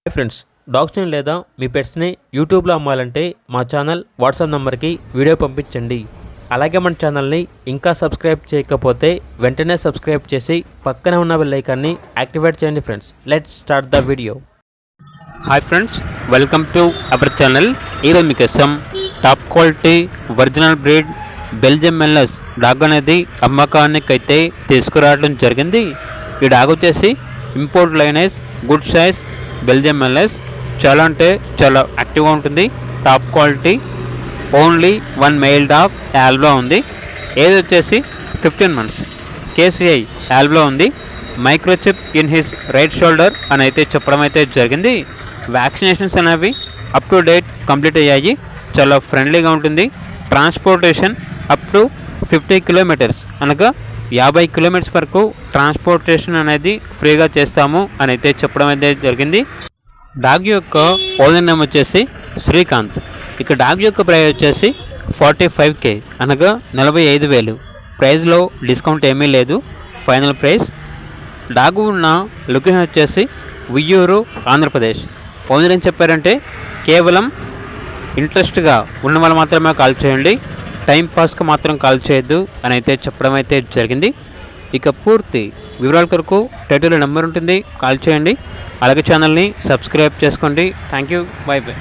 Hi friends, డాగ్స్ని లేదా మీ పెట్స్ని యూట్యూబ్లో అమ్మాలంటే మా ఛానల్ వాట్సాప్ నెంబర్కి వీడియో పంపించండి. అలాగే మన ఛానల్ని ఇంకా సబ్స్క్రైబ్ చేయకపోతే వెంటనే సబ్స్క్రైబ్ చేసి పక్కనే ఉన్న బెల్ ఐకాన్ని యాక్టివేట్ చేయండి. Friends, let's start the video. Hi friends, welcome to our channel. ఈరోజు మీకోసం top quality original breed Belgium Malinois dog అనేది అమ్మకానికి అయితే తీసుకురావడం జరిగింది. ఈ డాగ్ వచ్చేసి import lines good size Belgium Malinois. చాలా అంటే చాలా యాక్టివ్గా ఉంటుంది. Top quality. Only one male dog యాల్బ్లో ఉంది. ఏజ్ వచ్చేసి 15 months. కేసీఐ యాల్బ్లో ఉంది. Microchip in his right shoulder అని అయితే చెప్పడం అయితే జరిగింది. వ్యాక్సినేషన్స్ అనేవి అప్ టు డేట్ కంప్లీట్ అయ్యాయి. చాలా ఫ్రెండ్లీగా ఉంటుంది. ట్రాన్స్పోర్టేషన్ అప్ టు 50 kilometers అనగా 50 kilometers వరకు ట్రాన్స్పోర్టేషన్ అనేది ఫ్రీగా చేస్తాము అని అయితే చెప్పడం అయితే జరిగింది. డాగ్ యొక్క ఓనర్ నేమ్ వచ్చేసి శ్రీకాంత్. ఇక డాగ్ యొక్క ప్రైస్ వచ్చేసి 45K అనగా 45,000. ప్రైస్లో డిస్కౌంట్ ఏమీ లేదు. Final price. డాగ్ ఉన్న లొకేషన్ వచ్చేసి ఉయ్యూరు, ఆంధ్రప్రదేశ్. ఓనర్ ఏం చెప్పారంటే కేవలం ఇంట్రెస్ట్గా ఉన్న వాళ్ళు మాత్రమే కాల్ చేయండి, టైం పాస్కి మాత్రం కాల్ చేయొద్దు అని అయితే చెప్పడం అయితే జరిగింది. ఇక పూర్తి వివరాల కొరకు టైటిల్లో నెంబర్ ఉంటుంది, కాల్ చేయండి. అలాగే ఛానల్ని సబ్స్క్రైబ్ చేసుకోండి. Thank you. By by.